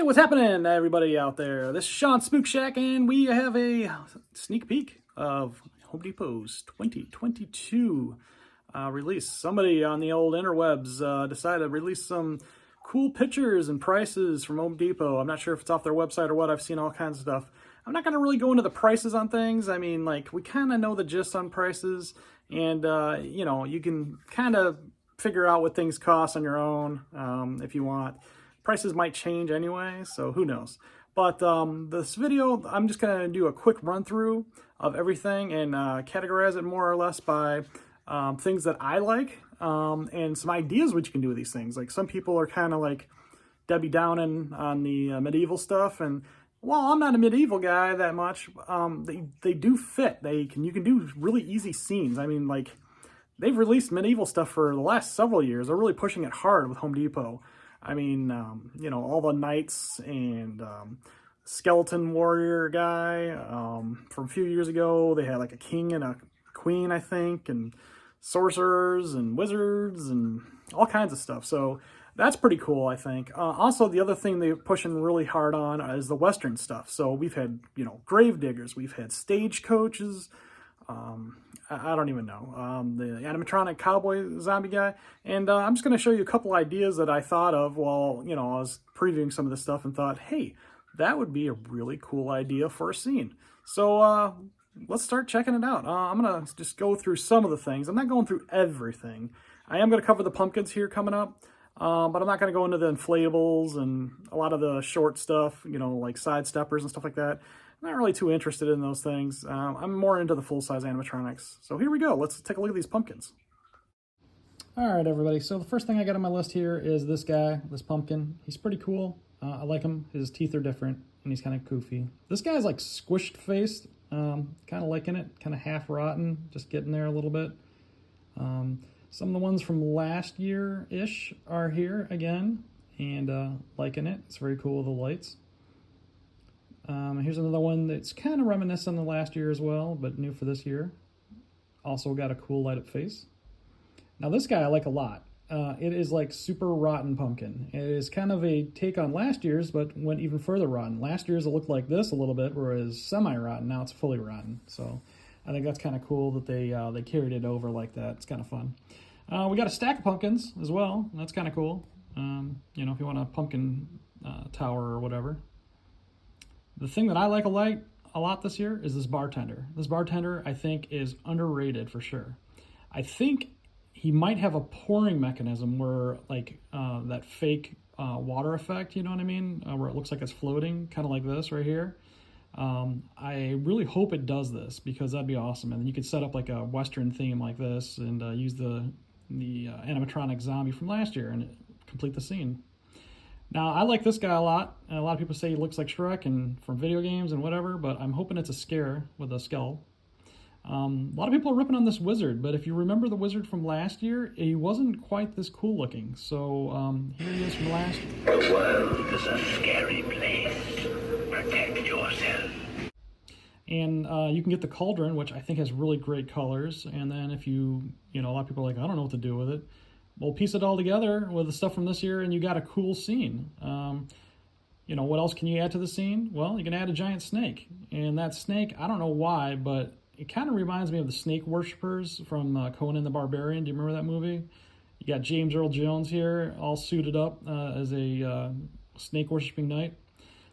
what's happening, everybody out there? This is Sean Spook Shack, and we have a sneak peek of Home Depot's 2022 release. Somebody on the old interwebs decided to release some cool pictures and prices from Home Depot. I'm not sure if it's off their website or what. I've seen all kinds of stuff. I'm not going to really go into the prices on things. I mean, like, we kind of know the gist on prices, and, you can kind of figure out what things cost on your own if you want. Prices might change anyway, so who knows. But this video, I'm just going to do a quick run through of everything and categorize it more or less by things that I like and some ideas what you can do with these things. Like, some people are kind of like Debbie Downing on the medieval stuff, and while I'm not a medieval guy that much, they do fit. You can do really easy scenes. I mean, like, they've released medieval stuff for the last several years. They're really pushing it hard with Home Depot. I mean, all the knights and skeleton warrior guy from a few years ago. They had like a king and a queen, I think, and sorcerers and wizards and all kinds of stuff. So that's pretty cool, I think. Also, the other thing they're pushing really hard on is the Western stuff. So we've had, grave diggers. We've had stagecoaches. I don't even know, the animatronic cowboy zombie guy. And I'm just going to show you a couple ideas that I thought of while, I was previewing some of this stuff and thought, hey, that would be a really cool idea for a scene. So let's start checking it out. I'm going to just go through some of the things. I'm not going through everything. I am going to cover the pumpkins here coming up, but I'm not going to go into the inflatables and a lot of the short stuff, like side steppers and stuff like that. I'm not really too interested in those things. I'm more into the full-size animatronics. So here we go. Let's take a look at these pumpkins. All right, everybody. So the first thing I got on my list here is this guy, this pumpkin. He's pretty cool. I like him. His teeth are different, and he's kind of goofy. This guy's like squished-faced, kind of liking it, kind of half-rotten, just getting there a little bit. Some of the ones from last year-ish are here again, and liking it. It's very cool with the lights. Here's another one that's kind of reminiscent of last year as well, but new for this year. Also got a cool light-up face. Now this guy I like a lot. It is like super rotten pumpkin. It is kind of a take on last year's, but went even further rotten. Last year's it looked like this a little bit, whereas semi-rotten. Now it's fully rotten. So I think that's kind of cool that they carried it over like that. It's kind of fun. We got a stack of pumpkins as well. That's kind of cool. If you want a pumpkin tower or whatever. The thing that I like a lot this year is this bartender. This bartender, I think, is underrated for sure. I think he might have a pouring mechanism where, like, that fake water effect, you know what I mean? Where it looks like it's floating, kind of like this right here. I really hope it does this, because that'd be awesome. And then you could set up like a Western theme like this and use the animatronic zombie from last year and complete the scene. Now, I like this guy a lot. A lot of people say he looks like Shrek and from video games and whatever, but I'm hoping it's a scare with a skull. A lot of people are ripping on this wizard, but if you remember the wizard from last year, he wasn't quite this cool looking. So here he is from last year. The world is a scary place. Protect yourself. And you can get the cauldron, which I think has really great colors. And then if a lot of people are like, I don't know what to do with it. Well, piece it all together with the stuff from this year, and you got a cool scene. What else can you add to the scene? Well, you can add a giant snake. And that snake, I don't know why, but it kind of reminds me of the snake worshippers from Conan the Barbarian. Do you remember that movie? You got James Earl Jones here, all suited up as a snake worshipping knight.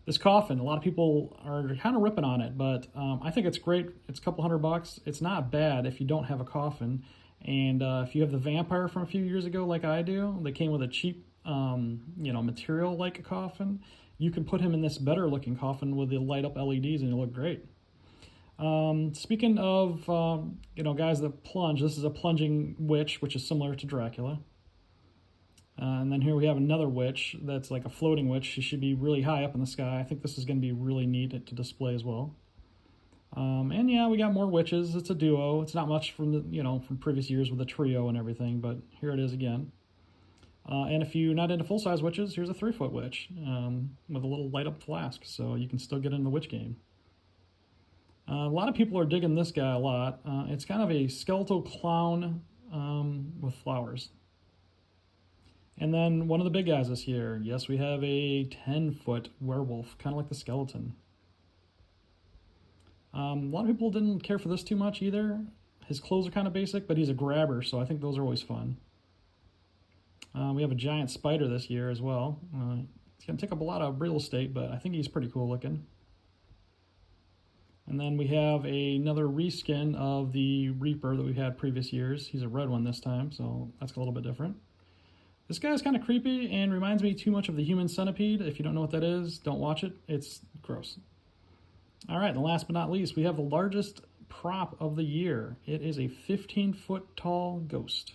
This coffin, a lot of people are kind of ripping on it, but I think it's great. It's a couple $100. It's not bad if you don't have a coffin. And if you have the vampire from a few years ago, like I do, they came with a cheap, material like a coffin. You can put him in this better looking coffin with the light up LEDs, and it'll look great. Speaking of, guys that plunge, this is a plunging witch, which is similar to Dracula. And then here we have another witch that's like a floating witch. She should be really high up in the sky. I think this is going to be really neat to display as well. And yeah, we got more witches. It's a duo. It's not much from from previous years with a trio and everything, but here it is again. And if you're not into full-size witches, here's a 3-foot witch with a little light-up flask, so you can still get in the witch game. A lot of people are digging this guy a lot. It's kind of a skeletal clown with flowers. And then one of the big guys this year. Yes, we have a 10-foot werewolf, kind of like the skeleton. A lot of people didn't care for this too much either. His clothes are kind of basic, but he's a grabber, so I think those are always fun. We have a giant spider this year as well. It's going to take up a lot of real estate, but I think he's pretty cool looking. And then we have another reskin of the Reaper that we had previous years. He's a red one this time, so that's a little bit different. This guy's kind of creepy and reminds me too much of the Human Centipede. If you don't know what that is, don't watch it. It's gross. All right, and last but not least, we have the largest prop of the year. It is a 15-foot tall ghost.